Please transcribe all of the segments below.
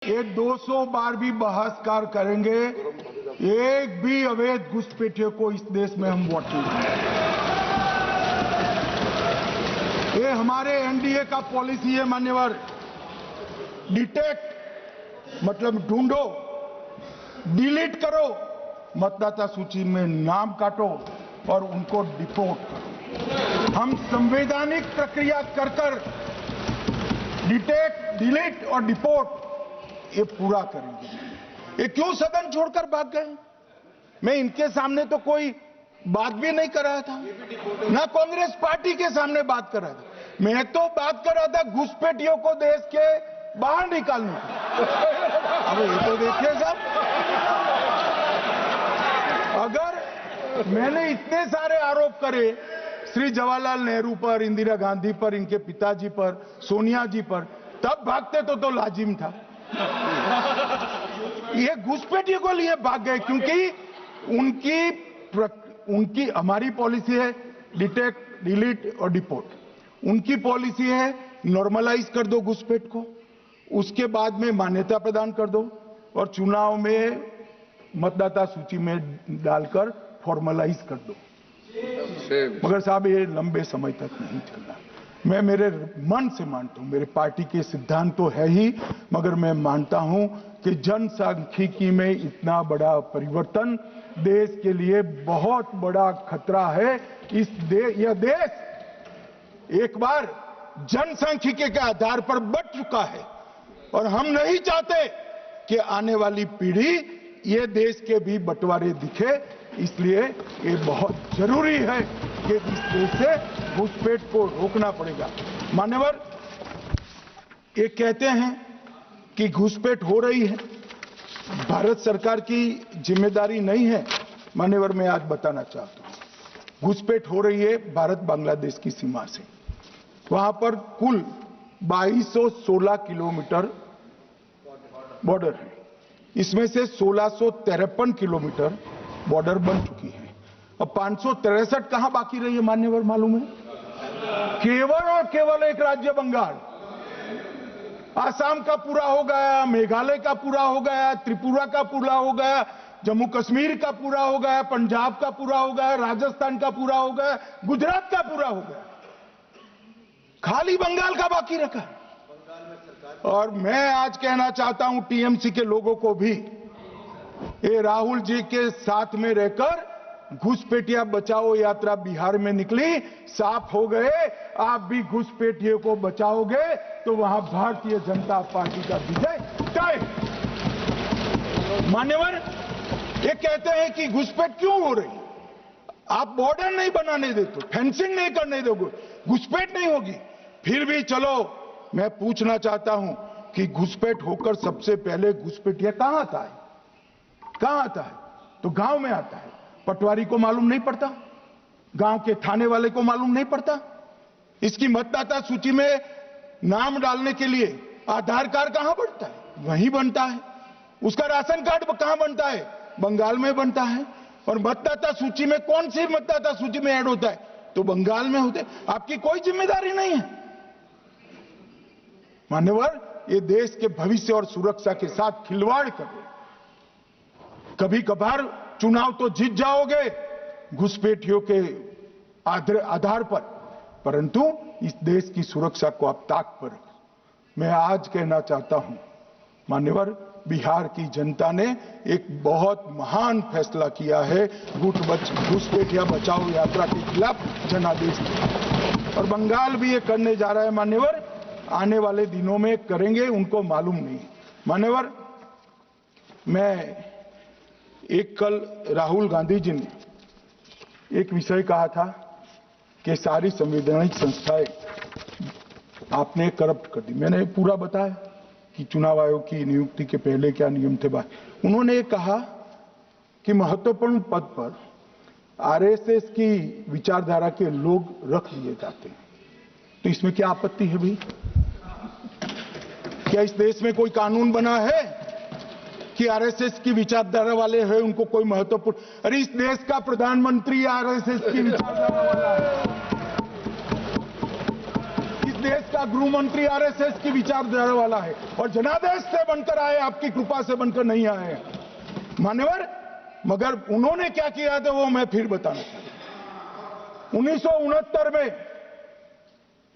ये 200 बार भी बहसकार करेंगे, एक भी अवैध घुसपैठियों को इस देश में हम वोट नहीं देंगे। ये हमारे एनडीए का पॉलिसी है मान्यवर। डिटेक्ट मतलब ढूंढो, डिलीट करो, मतदाता सूची में नाम काटो और उनको डिपोर्ट करो। हम संवैधानिक प्रक्रिया कर डिटेक्ट, डिलीट और डिपोर्ट ये पूरा करेंगे। ये क्यों सदन छोड़कर भाग गए? मैं इनके सामने तो कोई बात भी नहीं कर रहा था, ना कांग्रेस पार्टी के सामने बात कर रहा था। मैं तो बात कर रहा था घुसपैठियों को देश के बाहर निकालने की। अब ये तो देखिए साहब, अगर मैंने इतने सारे आरोप करे श्री जवाहरलाल नेहरू पर, इंदिरा गांधी पर, इनके पिताजी पर, सोनिया जी पर, तब भागते तो लाजिम था। ये घुसपैठियों को लिए भाग गए क्योंकि उनकी हमारी पॉलिसी है डिटेक्ट, डिलीट और डिपोर्ट। उनकी पॉलिसी है नॉर्मलाइज कर दो घुसपैठ को, उसके बाद में मान्यता प्रदान कर दो और चुनाव में मतदाता सूची में डालकर फॉर्मलाइज कर दो। मगर साहब ये लंबे समय तक नहीं चलना। मैं मेरे मन से मानता हूं, मेरे पार्टी के सिद्धांत तो है ही, मगर मैं मानता हूं कि जनसांख्यिकी में इतना बड़ा परिवर्तन देश के लिए बहुत बड़ा खतरा है। यह देश एक बार जनसांख्यिकी के आधार पर बढ़ चुका है और हम नहीं चाहते कि आने वाली पीढ़ी ये देश के भी बंटवारे दिखे। इसलिए ये बहुत जरूरी है कि इस देश से घुसपैठ को रोकना पड़ेगा। मान्यवर, ये कहते हैं कि घुसपैठ हो रही है, भारत सरकार की जिम्मेदारी नहीं है। मान्यवर, मैं आज बताना चाहता हूं, घुसपैठ हो रही है भारत बांग्लादेश की सीमा से। वहां पर कुल 2216 किलोमीटर बॉर्डर है, इसमें से 1653 किलोमीटर बॉर्डर बन चुकी है और 563 कहां बाकी रही है मान्यवर मालूम है? केवल और केवल एक राज्य बंगाल। आसाम का पूरा हो गया, मेघालय का पूरा हो गया, त्रिपुरा का पूरा हो गया, जम्मू कश्मीर का पूरा हो गया, पंजाब का पूरा हो गया, राजस्थान का पूरा हो गया, गुजरात का पूरा हो गया, खाली बंगाल का बाकी रखा। और मैं आज कहना चाहता हूं टीएमसी के लोगों को भी, ये राहुल जी के साथ में रहकर घुसपैठिया बचाओ यात्रा बिहार में निकली, साफ हो गए। आप भी घुसपैठियों को बचाओगे तो वहां भारतीय जनता पार्टी का विजय तय। मान्यवर, ये कहते हैं कि घुसपैठ क्यों हो रही? आप बॉर्डर नहीं बनाने देते, फेंसिंग नहीं करने दोगे, घुसपैठ नहीं होगी। फिर भी चलो, मैं पूछना चाहता हूं कि घुसपैठ होकर सबसे पहले घुसपैठिया कहां आता है? कहां आता है? तो गांव में आता है। पटवारी को मालूम नहीं पड़ता, गांव के थाने वाले को मालूम नहीं पड़ता। इसकी मतदाता सूची में नाम डालने के लिए आधार कार्ड कहां बनता है? वहीं बनता है। उसका राशन कार्ड कहां बनता है? बंगाल में बनता है। और मतदाता सूची में कौन सी मतदाता सूची में ऐड होता है? तो बंगाल में होते। आपकी कोई जिम्मेदारी नहीं है। मान्यवर, ये देश के भविष्य और सुरक्षा के साथ खिलवाड़ कर रहे। कभी कभार चुनाव तो जीत जाओगे घुसपैठियों के आधार पर, परंतु इस देश की सुरक्षा को आप ताक पर रखो। मैं आज कहना चाहता हूं मान्यवर, बिहार की जनता ने एक बहुत महान फैसला किया है घुसपैठिया बचाओ यात्रा के खिलाफ जनादेश। और बंगाल भी ये करने जा रहा है मान्यवर, आने वाले दिनों में करेंगे, उनको मालूम नहीं। मान्यवर, मैं एक कल राहुल गांधी जी ने एक विषय कहा था कि सारी संवैधानिक संस्थाएं आपने करप्ट कर दी। मैंने पूरा बताया कि चुनाव आयोग की नियुक्ति के पहले क्या नियम थे। उन्होंने ये कहा कि महत्वपूर्ण पद पर आरएसएस की विचारधारा के लोग रख लिए जाते हैं। तो इसमें क्या आपत्ति है भाई? क्या इस देश में कोई कानून बना है कि आरएसएस की विचारधारा वाले हैं उनको कोई महत्वपूर्ण? अरे इस देश का प्रधानमंत्री आरएसएस की विचारधारा वाला है। इस देश का गृह मंत्री आरएसएस की विचारधारा वाला है और जनादेश से बनकर आए, आपकी कृपा से बनकर नहीं आए मान्यवर। मगर उन्होंने क्या किया था वो मैं फिर बताना चाहता हूं। 1969 में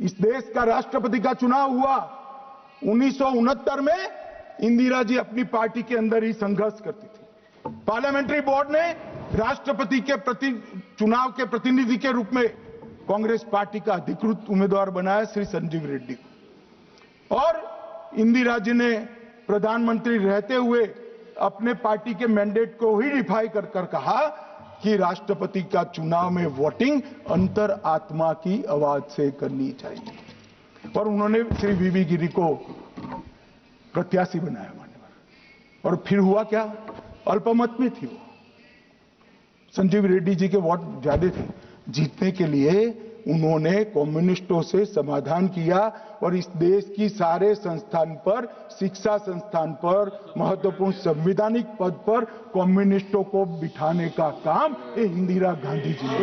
इस देश का राष्ट्रपति का चुनाव हुआ। 1969 में इंदिरा जी अपनी पार्टी के अंदर ही संघर्ष करती थी। पार्लियामेंट्री बोर्ड ने राष्ट्रपति के चुनाव के प्रतिनिधि के रूप में कांग्रेस पार्टी का अधिकृत उम्मीदवार बनाया श्री संजीव रेड्डी को, और इंदिरा जी ने प्रधानमंत्री रहते हुए अपने पार्टी के मैंडेट को ही डिफाई कर कहा कि राष्ट्रपति का चुनाव में वोटिंग अंतर आत्मा की आवाज से करनी चाहिए, और उन्होंने श्री वीवी गिरी को प्रत्याशी बनाया मान्यवर। और फिर हुआ क्या, अल्पमत में थी वो, संजीव रेड्डी जी के वोट ज्यादा थे। जीतने के लिए उन्होंने कम्युनिस्टों से समाधान किया और इस देश की सारे संस्थान पर, शिक्षा संस्थान पर, महत्वपूर्ण संवैधानिक पद पर कम्युनिस्टों को बिठाने का काम ये इंदिरा गांधी जी ने,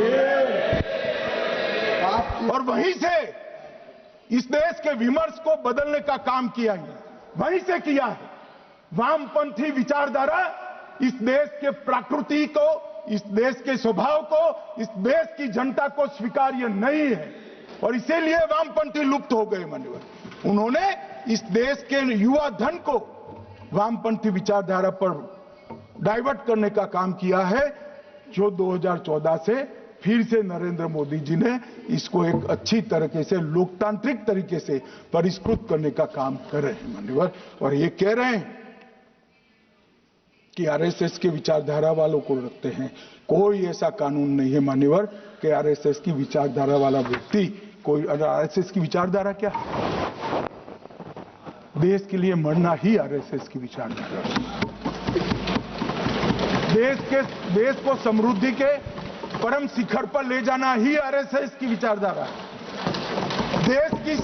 और वहीं से इस देश के विमर्श को बदलने का काम किया है, वहीं से किया है। वामपंथी विचारधारा इस देश के प्रकृति को, इस देश के स्वभाव को, इस देश की जनता को स्वीकार्य नहीं है, और इसीलिए वामपंथी लुप्त हो गए मान्यवर। उन्होंने इस देश के युवा धन को वामपंथी विचारधारा पर डाइवर्ट करने का काम किया है, जो 2014 से फिर से नरेंद्र मोदी जी ने इसको एक अच्छी तरीके से, लोकतांत्रिक तरीके से परिष्कृत करने का काम कर रहे हैं मान्यवर। और ये कह रहे हैं कि आरएसएस के विचारधारा वालों को रखते हैं। कोई ऐसा कानून नहीं है मान्यवर कि आरएसएस की विचारधारा वाला व्यक्ति कोई, आरएसएस की विचारधारा क्या है? देश के लिए मरना ही आरएसएस की विचारधारा है। देश को समृद्धि के परम शिखर पर ले जाना ही आरएसएस की विचारधारा है। देश की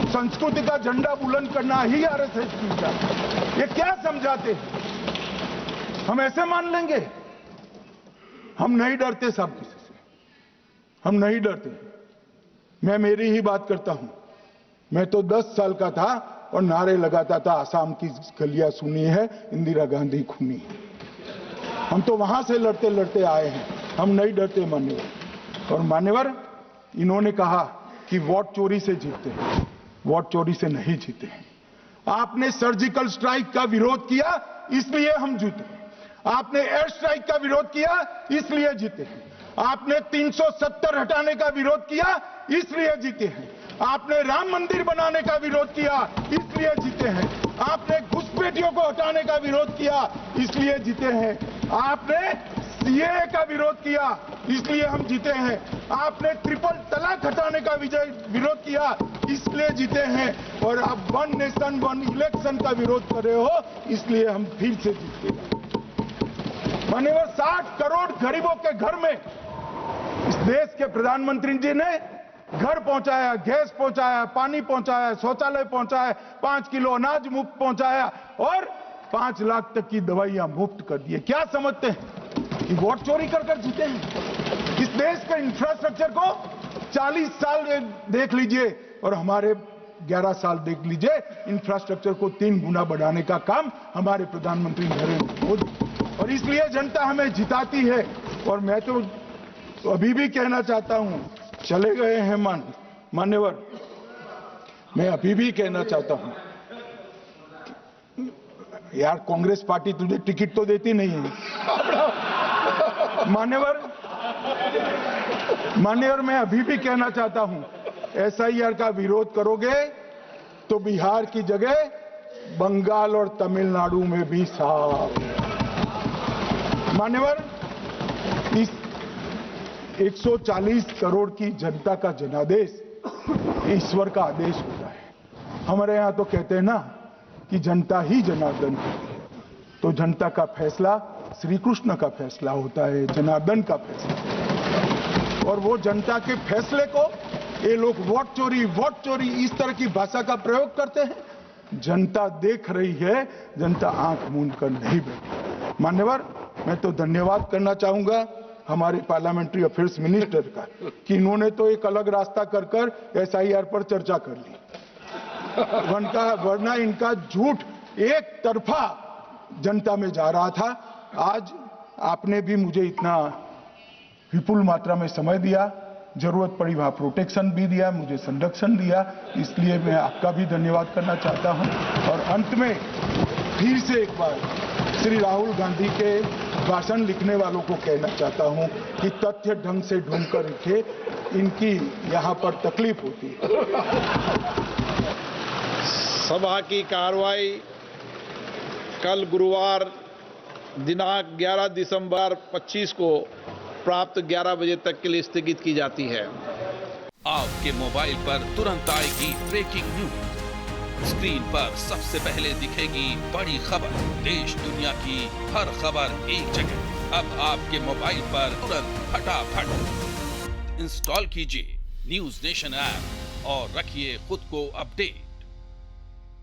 संस्कृति का झंडा बुलंद करना ही आरएसएस की विचारधारा। ये क्या समझाते हैं? हम ऐसे मान लेंगे? हम नहीं डरते साहब किसी से, हम नहीं डरते। मैं मेरी ही बात करता हूं। मैं तो 10 साल का था और नारे लगाता था, आसाम की गलियां सुनी है, इंदिरा गांधी खूनी है। हम तो वहां से लड़ते लड़ते आए हैं, हम नहीं डरते मान्यवर। और मान्यवर, इन्होंने कहा कि वोट चोरी से जीतते हैं, वोट चोरी से नहीं जीते हैं। आपने सर्जिकल स्ट्राइक का विरोध किया, इसलिए हम जीते। आपने एयर स्ट्राइक का विरोध किया, इसलिए जीते हैं। आपने 370 हटाने का विरोध किया, इसलिए जीते हैं। आपने राम मंदिर बनाने का विरोध किया, इसलिए जीते हैं। आपने घुसपैठियों को हटाने का विरोध किया, इसलिए जीते हैं। आपने सीएए का विरोध किया, इसलिए हम जीते हैं। आपने ट्रिपल तलाक हटाने का विरोध किया, इसलिए जीते हैं। और आप 1 नेशन 1 इलेक्शन का विरोध कर रहे हो, इसलिए हम फिर से जीते हैं मान्यवर। 60 करोड़ गरीबों के घर में इस देश के प्रधानमंत्री जी ने घर पहुंचाया, गैस पहुंचाया, पानी पहुंचाया, शौचालय पहुंचाया, 5 किलो अनाज मुफ्त पहुंचाया और 5 लाख तक की दवाइयां मुफ्त कर दी। क्या समझते हैं कि वोट चोरी कर जीते हैं? इस देश के इंफ्रास्ट्रक्चर को 40 साल देख लीजिए और हमारे 11 साल देख लीजिए, इंफ्रास्ट्रक्चर को 3 गुना बढ़ाने का काम हमारे प्रधानमंत्री नरेंद्र मोदी, और इसलिए जनता हमें जिताती है। और मैं तो अभी भी कहना चाहता हूं, चले गए हैं मान्यवर, मैं अभी भी कहना चाहता हूं, यार कांग्रेस पार्टी तुझे टिकट तो देती नहीं है मान्यवर, मैं अभी भी कहना चाहता हूं, एसआईआर का विरोध करोगे तो बिहार की जगह बंगाल और तमिलनाडु में भी साफ। मान्यवर, इस 140 करोड़ की जनता का जनादेश ईश्वर का आदेश होता है। हमारे यहां तो कहते हैं ना कि जनता ही जनार्दन है, तो जनता का फैसला श्री कृष्ण का फैसला होता है, जनार्दन का फैसला। और वो जनता के फैसले को ये लोग वोट चोरी इस तरह की भाषा का प्रयोग करते हैं। जनता देख रही है, जनता आंख मूंद कर नहीं बैठी। मान्यवर, मैं तो धन्यवाद करना चाहूंगा हमारे पार्लियामेंट्री अफेयर्स मिनिस्टर का कि इन्होंने तो एक अलग रास्ता कर एसआईआर पर चर्चा कर ली, वरना इनका झूठ एक तरफा जनता में जा रहा था। आज आपने भी मुझे इतना विपुल मात्रा में समय दिया, जरूरत पड़ी वहां प्रोटेक्शन भी दिया, मुझे संरक्षण दिया, इसलिए मैं आपका भी धन्यवाद करना चाहता हूं। और अंत में फिर से एक बार श्री राहुल गांधी के भाषण लिखने वालों को कहना चाहता हूं कि तथ्य ढंग से ढूंढ कर लिखे, इनकी यहां पर तकलीफ होती है। सभा की कार्रवाई कल गुरुवार दिनांक 11 दिसंबर 25 को प्राप्त 11 बजे तक के लिए स्थगित की जाती है। आपके मोबाइल पर तुरंत आएगी ब्रेकिंग न्यूज, स्क्रीन पर सबसे पहले दिखेगी बड़ी खबर, देश दुनिया की हर खबर एक जगह। अब आपके मोबाइल पर तुरंत फटाफट इंस्टॉल कीजिए न्यूज नेशन ऐप और रखिए खुद को अपडेट।